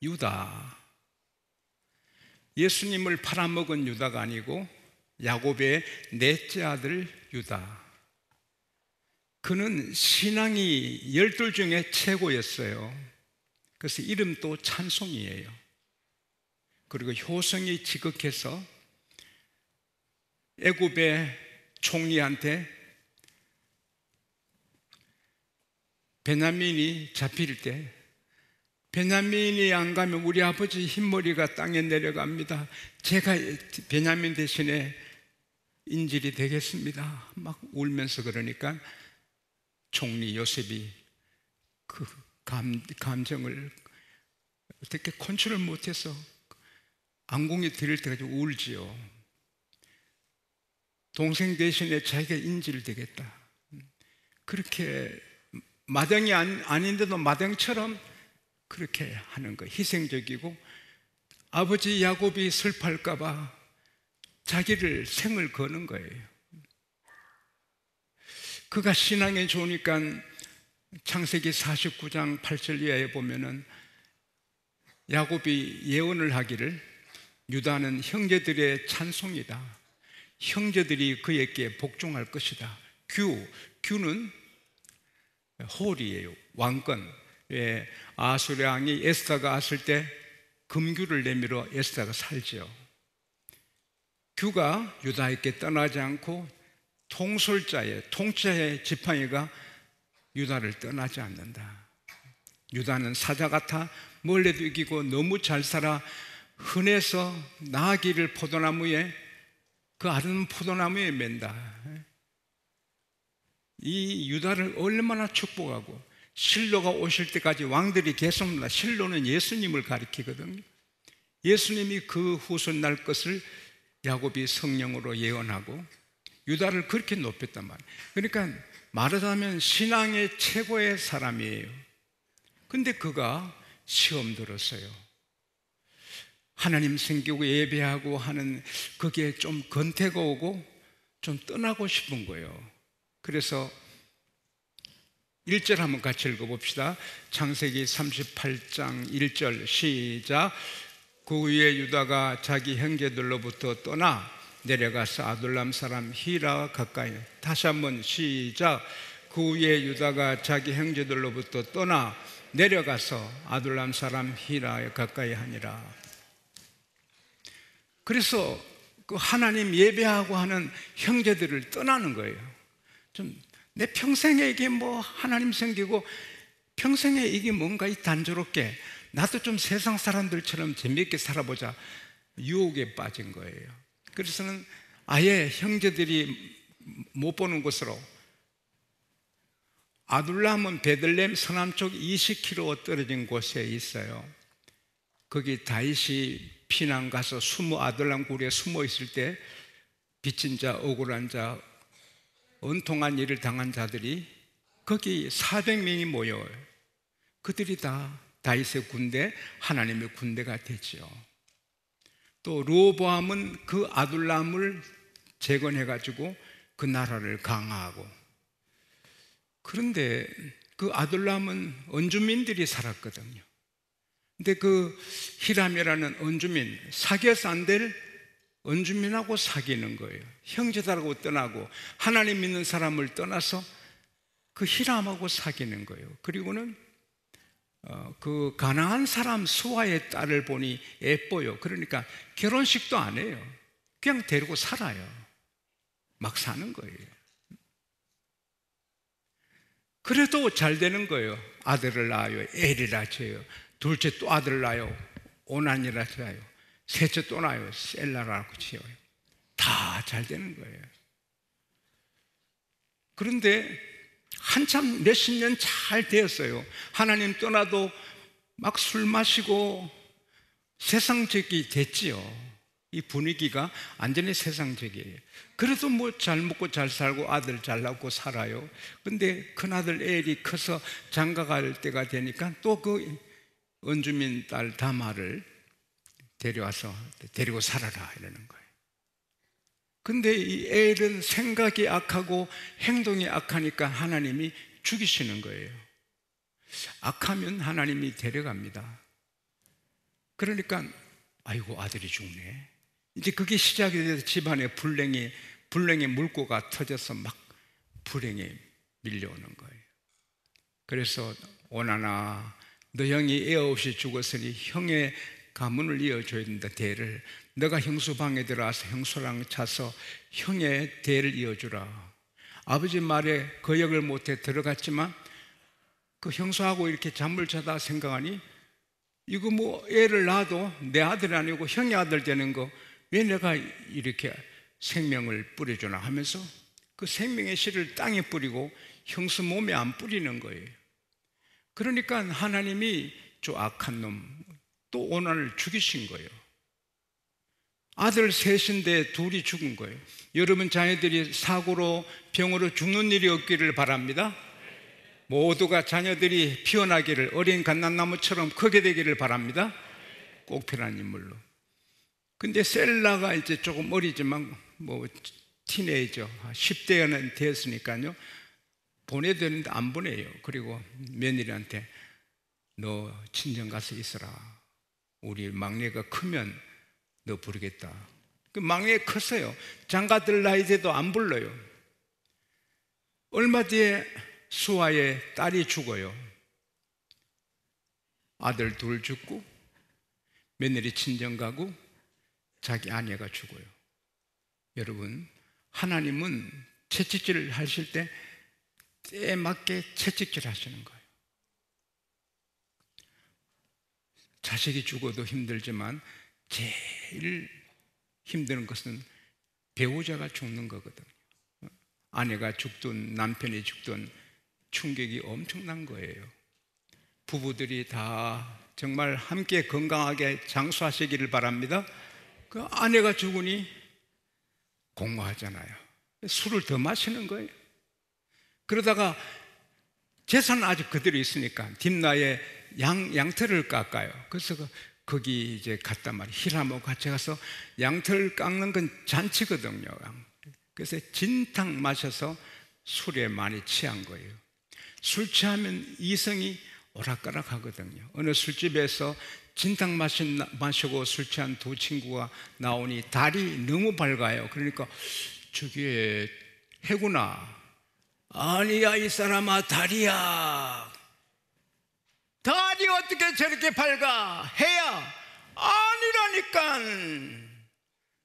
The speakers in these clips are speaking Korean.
유다. 예수님을 팔아먹은 유다가 아니고 야곱의 넷째 아들 유다. 그는 신앙이 12 중에 최고였어요. 그래서 이름도 찬송이에요. 그리고 효성이 지극해서 애굽의 총리한테 베냐민이 잡힐 때, 베냐민이 안 가면 우리 아버지 흰머리가 땅에 내려갑니다. 제가 베냐민 대신에 인질이 되겠습니다. 막 울면서 그러니까 총리 요셉이 그 감정을 어떻게 컨트롤 못해서 안궁이 들릴 때까지 울지요. 동생 대신에 자기가 인질되겠다. 그렇게 마당이 아닌데도 마당처럼 그렇게 하는 거, 희생적이고 아버지 야곱이 슬퍼할까 봐 자기를 생을 거는 거예요. 그가 신앙에 좋으니까 창세기 49장 8절 이하에 보면은 야곱이 예언을 하기를 유다는 형제들의 찬송이다. 형제들이 그에게 복종할 것이다. 규는 홀이에요. 왕권. 아수르 왕이 에스더가 왔을 때 금규를 내밀어 에스더가 살지요. 규가 유다에게 떠나지 않고 통치자의 지팡이가 유다를 떠나지 않는다. 유다는 사자 같아 멀리도 이기고 너무 잘 살아 흔해서 나아기를 포도나무에 그 아름다운 포도나무에 맨다. 이 유다를 얼마나 축복하고 실로가 오실 때까지 왕들이 계속 나. 실로는 예수님을 가리키거든요. 예수님이 그 후손 날 것을 야곱이 성령으로 예언하고 유다를 그렇게 높였단 말이에요. 그러니까 말하자면 신앙의 최고의 사람이에요. 근데 그가 시험 들었어요. 하나님 섬기고 예배하고 하는 그게 좀 건태가 오고 좀 떠나고 싶은 거예요. 그래서 1절 한번 같이 읽어봅시다. 창세기 38장 1절 시작. 그 후에 유다가 자기 형제들로부터 떠나 내려가서 아둘람 사람 히라 가까이. 다시 한번 시작. 그 후에 유다가 자기 형제들로부터 떠나 내려가서 아둘람 사람 히라에 가까이 하니라. 그래서 그 하나님 예배하고 하는 형제들을 떠나는 거예요. 좀 내 평생에 이게 뭐 하나님 섬기고 평생에 이게 뭔가 이 단조롭게 나도 좀 세상 사람들처럼 재미있게 살아보자 유혹에 빠진 거예요. 그래서는 아예 형제들이 못 보는 곳으로, 아둘람은 베들레헴 서남쪽 20km 떨어진 곳에 있어요. 거기 다윗이 피난 가서 아둘람 굴에 숨어 있을 때 빚진 자, 억울한 자, 은통한 일을 당한 자들이 거기 400명이 모여요. 그들이 다 다윗의 군대, 하나님의 군대가 되죠. 또 르호보암은 그 아둘람을 재건해가지고 그 나라를 강화하고. 그런데 그 아둘람은 원주민들이 살았거든요. 근데 그 히람이라는 원주민, 사귀어서 안 될 원주민하고 사귀는 거예요. 형제들하고 떠나고 하나님 믿는 사람을 떠나서 그 히람하고 사귀는 거예요. 그리고는 그 가나안 사람 수아의 딸을 보니 예뻐요. 그러니까 결혼식도 안 해요. 그냥 데리고 살아요. 막 사는 거예요. 그래도 잘 되는 거예요. 아들을 낳아요. 엘이라 쳐요. 둘째 또 아들을 낳아요. 오난이라 쳐요. 셋째 또 낳아요. 셀라라고 치요. 다 잘 되는 거예요. 그런데 한참 몇십 년 잘 되었어요. 하나님 떠나도 막 술 마시고 세상적이 됐지요. 이 분위기가 완전히 세상적이에요. 그래도 뭐 잘 먹고 잘 살고 아들 잘 낳고 살아요. 근데 큰아들 엘이 커서 장가 갈 때가 되니까 또 그 원주민 딸 다마를 데려와서 데리고 살아라 이러는 거예요. 근데 이 엘은 생각이 악하고 행동이 악하니까 하나님이 죽이시는 거예요. 악하면 하나님이 데려갑니다. 그러니까 아이고 아들이 죽네. 이제 그게 시작이 돼서 집안에 불행의 물꼬가 터져서 막 불행에 밀려오는 거예요. 그래서 오나나 너 형이 애 없이 죽었으니 형의 가문을 이어줘야 된다. 대를 너가 형수 방에 들어와서 형수랑 차서 형의 대를 이어주라. 아버지 말에 거역을 못해 들어갔지만 그 형수하고 이렇게 잠을 자다 생각하니 이거 뭐 애를 낳아도 내 아들이 아니고 형의 아들 되는 거 왜 내가 이렇게 생명을 뿌려주나 하면서 그 생명의 씨를 땅에 뿌리고 형수 몸에 안 뿌리는 거예요. 그러니까 하나님이 저 악한 놈 또 오난을 죽이신 거예요. 아들 셋인데 둘이 죽은 거예요. 여러분 자녀들이 사고로 병으로 죽는 일이 없기를 바랍니다. 모두가 자녀들이 피어나기를 어린 갓난나무처럼 크게 되기를 바랍니다. 꼭 필요한 인물로. 근데 셀라가 이제 조금 어리지만 뭐 티네이저 10대는 됐으니까요 보내야 되는데 안 보내요. 그리고 며느리한테 너 친정 가서 있어라. 우리 막내가 크면 너 부르겠다. 그 막내 컸어요. 장가들 나이 돼도 안 불러요. 얼마 뒤에 수아의 딸이 죽어요. 아들 둘 죽고 며느리 친정 가고 자기 아내가 죽어요. 여러분 하나님은 채찍질 하실 때 때에 맞게 채찍질 하시는 거예요. 자식이 죽어도 힘들지만 제일 힘든 것은 배우자가 죽는 거거든요. 아내가 죽든 남편이 죽든 충격이 엄청난 거예요. 부부들이 다 정말 함께 건강하게 장수하시기를 바랍니다. 그 아내가 죽으니 공허하잖아요. 술을 더 마시는 거예요. 그러다가 재산은 아직 그대로 있으니까 딥나에 양털을 깎아요. 그래서 거기 이제 갔단 말이에요. 히람하고 같이 가서 양털 깎는 건 잔치거든요. 그래서 진탕 마셔서 술에 많이 취한 거예요. 술 취하면 이성이 오락가락 하거든요. 어느 술집에서 진탕 마시고 술 취한 두 친구가 나오니 달이 너무 밝아요. 그러니까 저기 해구나. 아니야 이 사람아 달이야. 달이 어떻게 저렇게 밝아? 해야 아니라니까.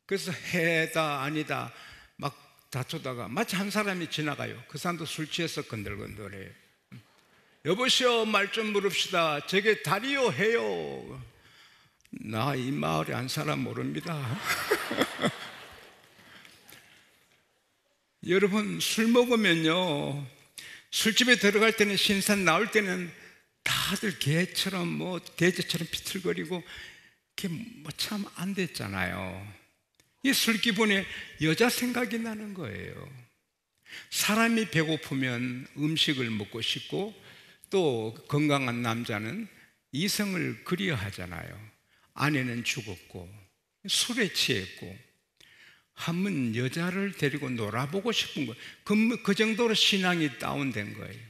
그래서 해다 아니다 막 다투다가 마치 한 사람이 지나가요. 그 사람도 술 취해서 건들건들해요. 여보시오 말 좀 물읍시다. 저게 달이요 해요? 나 이 마을에 한 사람 모릅니다. 여러분 술 먹으면요 술집에 들어갈 때는 신선 나올 때는 다들 개처럼 뭐 돼지처럼 비틀거리고 그게 뭐 참 안 됐잖아요. 이 술 기분에 여자 생각이 나는 거예요. 사람이 배고프면 음식을 먹고 싶고 또 건강한 남자는 이성을 그리워하잖아요. 아내는 죽었고 술에 취했고 한번 여자를 데리고 놀아보고 싶은 거예요. 그 정도로 신앙이 다운된 거예요.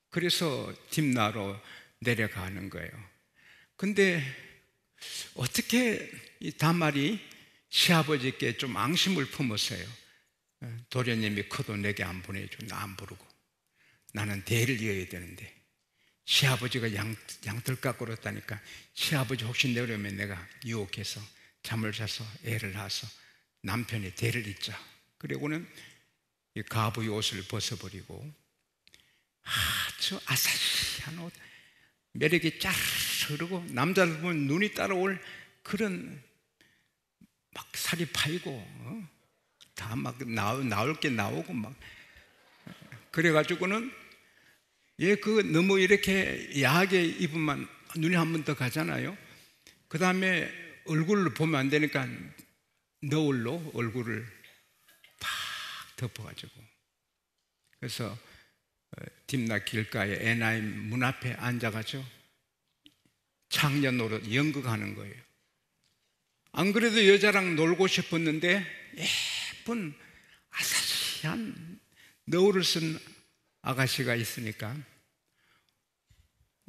그래서 딥나로 내려가는 거예요. 근데 어떻게 이 다말이 시아버지께 좀 앙심을 품었어요. 도련님이 커도 내게 안 보내줘. 나 안 부르고. 나는 대를 이어야 되는데 시아버지가 양털 깎고 그랬다니까 시아버지 혹시 내려오면 내가 유혹해서 잠을 자서 애를 낳아서 남편이 대를 잇자. 그리고는 이 가부의 옷을 벗어버리고 아주 아사시한 옷 매력이 쫙 흐르고 남자를 보면 눈이 따라올 그런 막 살이 파이고 다 막 나올 게 나오고 막 그래가지고는 그 너무 이렇게 야하게 입으면 눈이 한 번 더 가잖아요. 그 다음에 얼굴을 보면 안 되니까 너울로 얼굴을 팍 덮어가지고 그래서 딥나 길가에 에나임 문 앞에 앉아가지고 창녀 노릇 연극하는 거예요. 안 그래도 여자랑 놀고 싶었는데 예쁜 아사시한 너울을 쓴 아가씨가 있으니까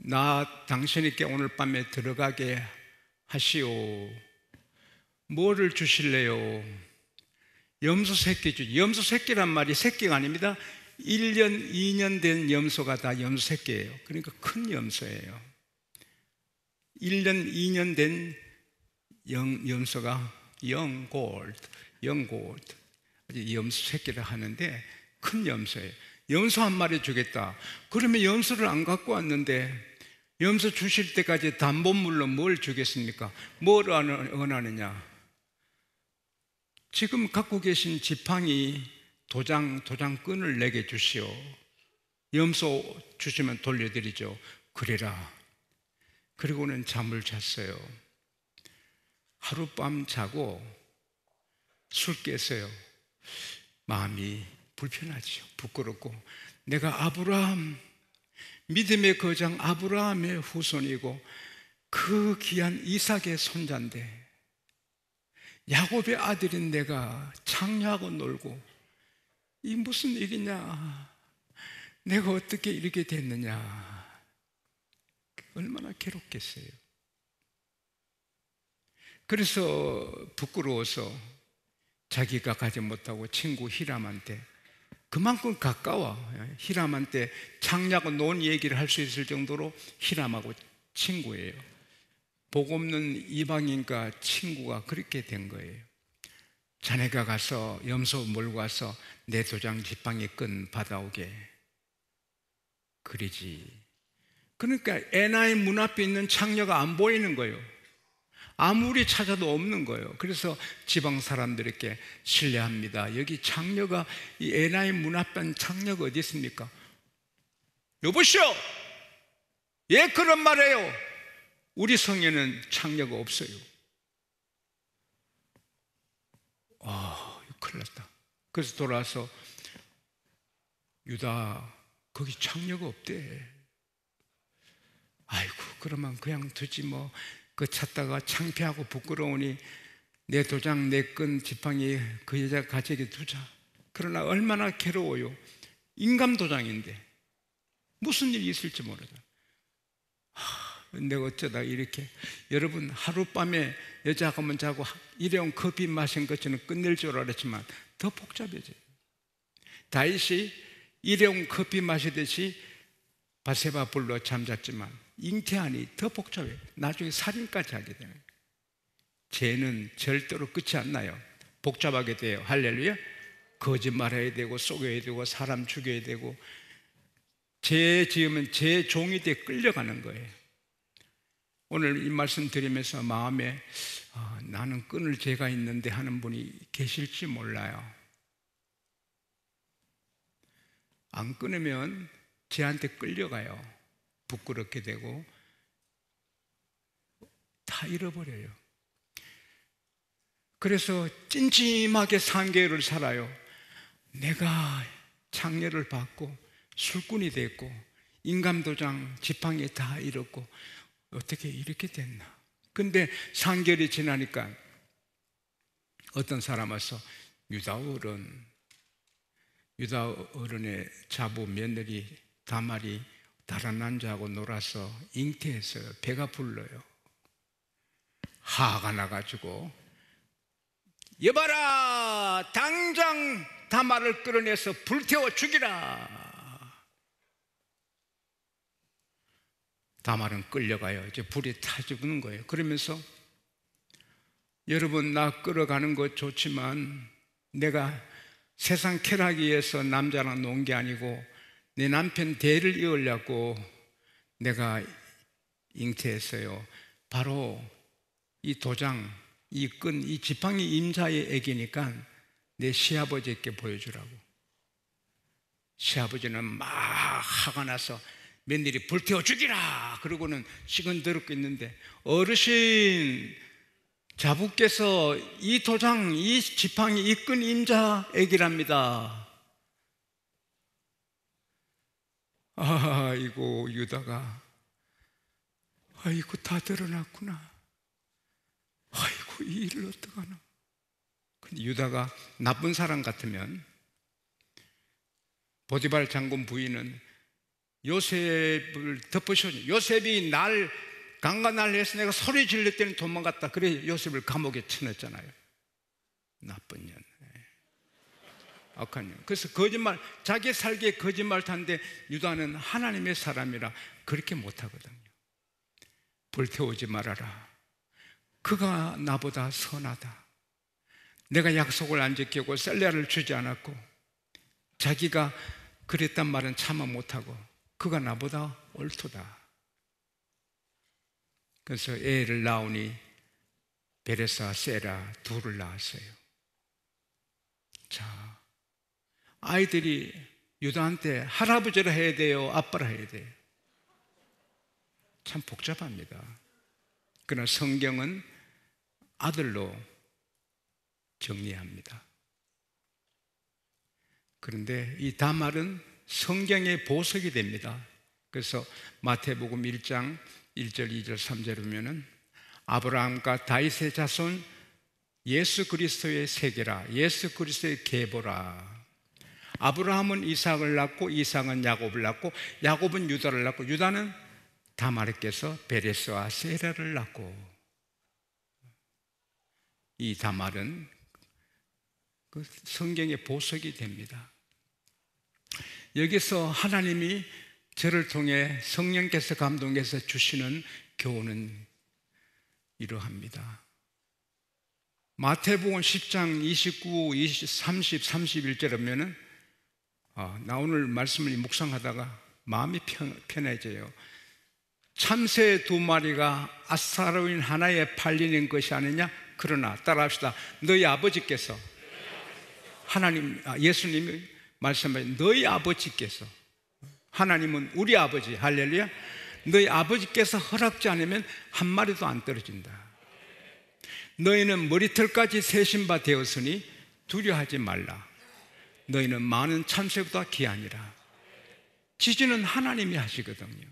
나 당신에게 오늘 밤에 들어가게 하시오. 뭐를 주실래요? 염소 새끼 주지. 염소 새끼란 말이 새끼가 아닙니다. 1년, 2년 된 염소가 다 염소 새끼예요. 그러니까 큰 염소예요. 1년, 2년 된 염소가 영골드, 염소 새끼를 하는데 큰 염소예요. 염소 한 마리 주겠다. 그러면 염소를 안 갖고 왔는데 염소 주실 때까지 담보물로 뭘 주겠습니까? 뭘 원하느냐? 지금 갖고 계신 지팡이 도장끈을 내게 주시오. 염소 주시면 돌려드리죠. 그래라. 그리고는 잠을 잤어요. 하룻밤 자고 술 깼어요. 마음이 불편하지요. 부끄럽고, 내가 아브라함, 믿음의 거장 아브라함의 후손이고 그 귀한 이삭의 손자인데 야곱의 아들인 내가 창녀하고 놀고, 이 무슨 일이냐? 내가 어떻게 이렇게 됐느냐? 얼마나 괴롭겠어요. 그래서 부끄러워서 자기가 가지 못하고 친구 히람한테, 그만큼 가까워, 히람한테 창녀하고 논 얘기를 할 수 있을 정도로 히람하고 친구예요. 복 없는 이방인과 친구가 그렇게 된 거예요. 자네가 가서 염소 몰고 와서 내 도장 지팡이 끈 받아오게. 그러지. 그러니까 에나의 문 앞에 있는 창녀가 안 보이는 거예요. 아무리 찾아도 없는 거예요. 그래서 지방 사람들에게 실례합니다, 여기 창녀가, 이 에나의 문 앞에 창녀가 어디 있습니까? 여보시오, 예, 그런 말이에요. 우리 성에는 창녀가 없어요. 큰일 났다. 그래서 돌아와서, 유다, 거기 창녀가 없대. 아이고, 그러면 그냥 두지 뭐. 그 찾다가 창피하고 부끄러우니 내 도장, 내 끈, 지팡이 그 여자 가지게 두자. 그러나 얼마나 괴로워요. 인감 도장인데 무슨 일이 있을지 모르잖아. 내가 어쩌다 이렇게, 여러분 하룻밤에 여자하고만 자고 일회용 커피 마신 것처럼 끝낼 줄 알았지만 더 복잡해져요. 다윗이 일회용 커피 마시듯이 바세바 불러 잠잤지만 잉태하니 더 복잡해요. 나중에 살인까지 하게 되는 거예요. 죄는 절대로 끝이 안 나요. 복잡하게 돼요. 할렐루야. 거짓말해야 되고 속여야 되고 사람 죽여야 되고, 죄 지으면 죄 종이 돼 끌려가는 거예요. 오늘 이 말씀 드리면서 마음에 나는 끊을 죄가 있는데 하는 분이 계실지 몰라요. 안 끊으면 죄한테 끌려가요. 부끄럽게 되고 다 잃어버려요. 그래서 찜찜하게 3개월을 살아요. 내가 창녀를 받고 술꾼이 됐고 인감도장 지팡이 다 잃었고 어떻게 이렇게 됐나. 근데 3개월이 지나니까 어떤 사람 와서 유다 어른의 자부 며느리 다말이 다른 남자하고 놀아서 잉태했어요. 배가 불러요. 화가 나가지고, 여봐라, 당장 다말을 끌어내서 불태워 죽이라. 다말은 끌려가요. 이제 불이 타 죽는 거예요. 그러면서, 여러분, 나 끌어가는 거 좋지만 내가 세상 쾌락을 위해서 남자랑 논 게 아니고 내 남편 대를 이으려고 내가 잉태했어요. 바로 이 도장, 이 끈, 이 지팡이 임자의 애기니까 내 시아버지께 보여주라고. 시아버지는 막 화가 나서 며느리 불태워 죽이라 그러고는 시건더럽게 있는데, 어르신, 자부께서 이 도장, 이 지팡이, 이 끈 임자 애기랍니다. 아이고, 유다가, 아이고, 다 드러났구나. 아이고, 이 일을 어떡하나. 근데 유다가 나쁜 사람 같으면, 보디발 장군 부인은 요셉을 덮으셨죠. 요셉이 날 강간을 해서 내가 소리 질렀더니 도망갔다. 그래 요셉을 감옥에 쳐넣었잖아요. 나쁜 년, 악한 년. 그래서 거짓말, 자기 살기에 거짓말 하는데 유다는 하나님의 사람이라 그렇게 못하거든요. 불태우지 말아라. 그가 나보다 선하다. 내가 약속을 안 지키고 셀레를 주지 않았고 자기가 그랬단 말은 참아 못하고 그가 나보다 옳도다. 그래서 애를 낳으니 베레스와 세라 둘을 낳았어요. 자, 아이들이 유다한테 할아버지라 해야 돼요, 아빠라 해야 돼요? 참 복잡합니다. 그러나 성경은 아들로 정리합니다. 그런데 이 다말은 성경의 보석이 됩니다. 그래서 마태복음 1장 1절, 2절, 3절에 보면은 아브라함과 다윗의 자손 예수 그리스도의 세계라, 예수 그리스도의 계보라. 아브라함은 이삭을 낳고 이삭은 야곱을 낳고 야곱은 유다를 낳고 유다는 다말에게서 베레스와 세라를 낳고, 이 다말은 그 성경의 보석이 됩니다. 여기서 하나님이 저를 통해 성령께서 감동해서 주시는 교훈은 이러합니다. 마태복음 10장 29, 20, 30, 31절에 보면은 나 오늘 말씀을 묵상하다가 마음이 편해져요. 참새 2마리가 아사로인 하나에 팔리는 것이 아니냐? 그러나 따라합시다. 너희 아버지께서, 하나님, 예수님이 말씀하신 너희 아버지께서, 하나님은 우리 아버지, 할렐루야. 너희 아버지께서 허락지 않으면 한 마리도 안 떨어진다. 너희는 머리털까지 세신 바 되었으니 두려워하지 말라. 너희는 많은 참새보다 귀하니라. 지진은 하나님이 하시거든요.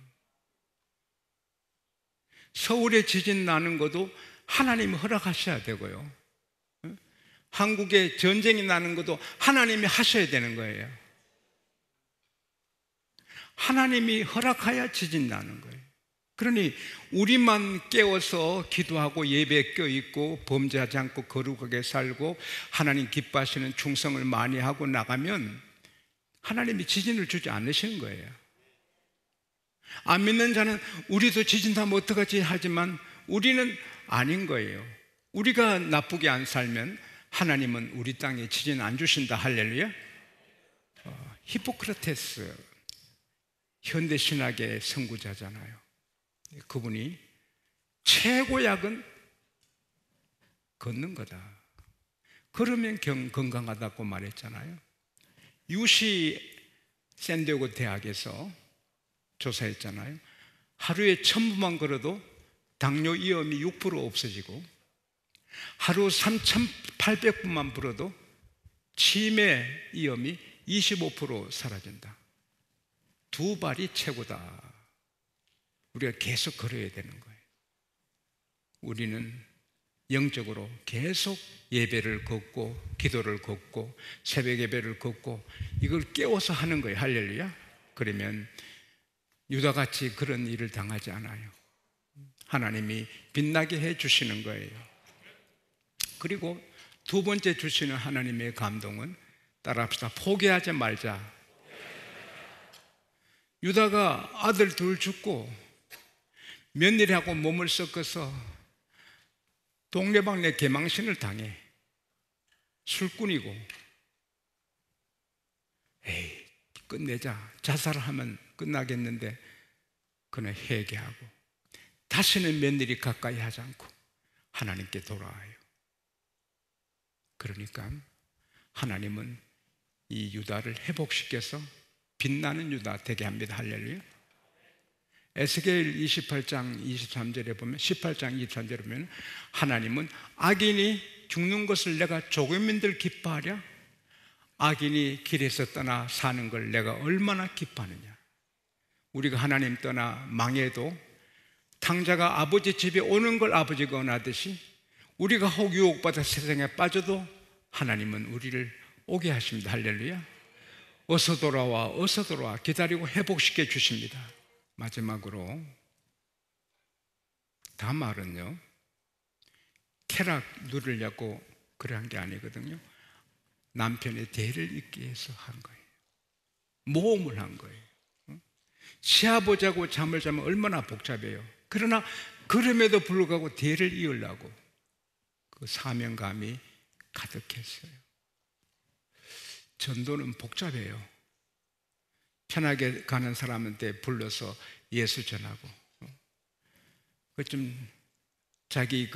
서울에 지진 나는 것도 하나님이 허락하셔야 되고요. 한국에 전쟁이 나는 것도 하나님이 하셔야 되는 거예요. 하나님이 허락해야 지진 나는 거예요. 그러니 우리만 깨워서 기도하고 예배에 껴있고 범죄하지 않고 거룩하게 살고 하나님 기뻐하시는 충성을 많이 하고 나가면 하나님이 지진을 주지 않으시는 거예요. 안 믿는 자는 우리도 지진 나면 어떡하지 하지만 우리는 아닌 거예요. 우리가 나쁘게 안 살면 하나님은 우리 땅에 지진 안 주신다. 할렐루야. 히포크라테스 현대신학의 선구자잖아요. 그분이 최고약은 걷는 거다. 그러면 건강하다고 말했잖아요. UC 샌디에고 대학에서 조사했잖아요. 하루에 1000분만 걸어도 당뇨 위험이 6% 없어지고 하루 3800분만 걸어도 치매 위험이 25% 사라진다. 2발이 최고다. 우리가 계속 걸어야 되는 거예요. 우리는 영적으로 계속 예배를 걷고 기도를 걷고 새벽 예배를 걷고 이걸 깨워서 하는 거예요. 할렐루야. 그러면 유다같이 그런 일을 당하지 않아요. 하나님이 빛나게 해 주시는 거예요. 그리고 두 번째 주시는 하나님의 감동은 따라합시다. 포기하지 말자. 유다가 아들 둘 죽고 며느리하고 몸을 섞어서 동네방네 개망신을 당해. 술꾼이고 에이 끝내자, 자살하면 끝나겠는데 그는 회개하고 다시는 며느리 가까이 하지 않고 하나님께 돌아와요. 그러니까 하나님은 이 유다를 회복시켜서 빛나는 유다 되게 합니다. 할렐루야. 에스겔 28장 23절에 보면 18장 23절에 보면 하나님은 악인이 죽는 것을 내가 조금인들 기뻐하랴? 악인이 길에서 떠나 사는 걸 내가 얼마나 기뻐하느냐. 우리가 하나님 떠나 망해도 탕자가 아버지 집에 오는 걸 아버지가 원하듯이 우리가 혹 유혹받아 세상에 빠져도 하나님은 우리를 오게 하십니다. 할렐루야. 어서 돌아와, 어서 돌아와 기다리고 회복시켜 주십니다. 마지막으로 다말은요, 쾌락 누리려고 그런 게 아니거든요. 남편의 대를 잇기 위해서 한 거예요. 모험을 한 거예요. 시아버지하고 잠을 자면 얼마나 복잡해요. 그러나 그럼에도 불구하고 대를 이으려고 그 사명감이 가득했어요. 전도는 복잡해요. 편하게 가는 사람한테 불러서 예수 전하고, 좀 자기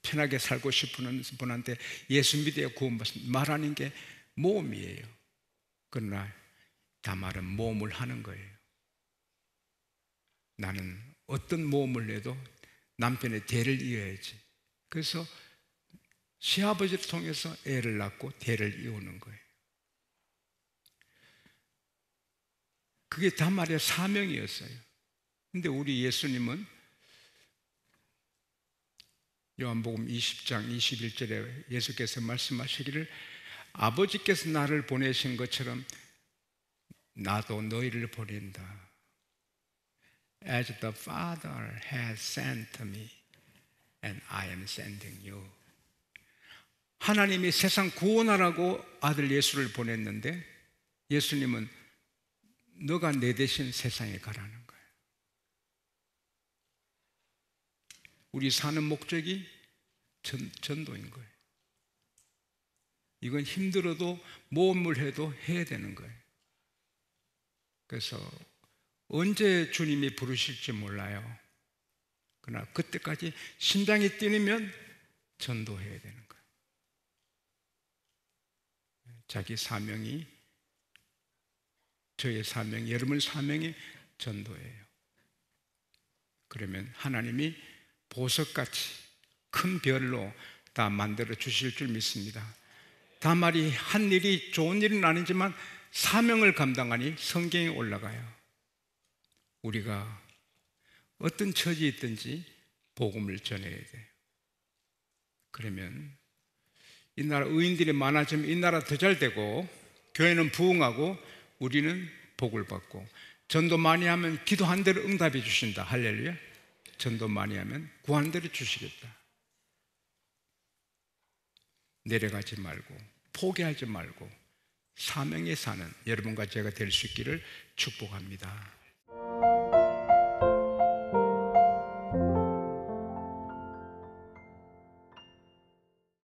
편하게 살고 싶은 분한테 예수 믿어야 구원받습니다 말하는 게 모험이에요. 그러나 다말은 모험을 하는 거예요. 나는 어떤 모험을 해도 남편의 대를 이어야지. 그래서 시아버지를 통해서 애를 낳고 대를 이루는 거예요. 그게 다말의 사명이었어요. 근데 우리 예수님은 요한복음 20장 21절에 예수께서 말씀하시기를 아버지께서 나를 보내신 것처럼 나도 너희를 보낸다. As the Father has sent me and I am sending you. 하나님이 세상 구원하라고 아들 예수를 보냈는데 예수님은 너가 내 대신 세상에 가라는 거예요. 우리 사는 목적이 전도인 거예요. 이건 힘들어도 모험을 해도 해야 되는 거예요. 그래서 언제 주님이 부르실지 몰라요. 그러나 그때까지 심장이 뛰면 전도해야 되는 거예요. 자기 사명이, 저의 사명, 여러분 사명이 전도예요. 그러면 하나님이 보석같이 큰 별로 다 만들어 주실 줄 믿습니다. 다말이 한 일이 좋은 일은 아니지만 사명을 감당하니 성경에 올라가요. 우리가 어떤 처지에 있든지 복음을 전해야 돼요. 그러면 이 나라 의인들이 많아지면 이 나라 더 잘 되고, 교회는 부흥하고 우리는 복을 받고, 전도 많이 하면 기도한 대로 응답해 주신다. 할렐루야. 전도 많이 하면 구한 대로 주시겠다. 내려가지 말고 포기하지 말고 사명에 사는 여러분과 제가 될 수 있기를 축복합니다.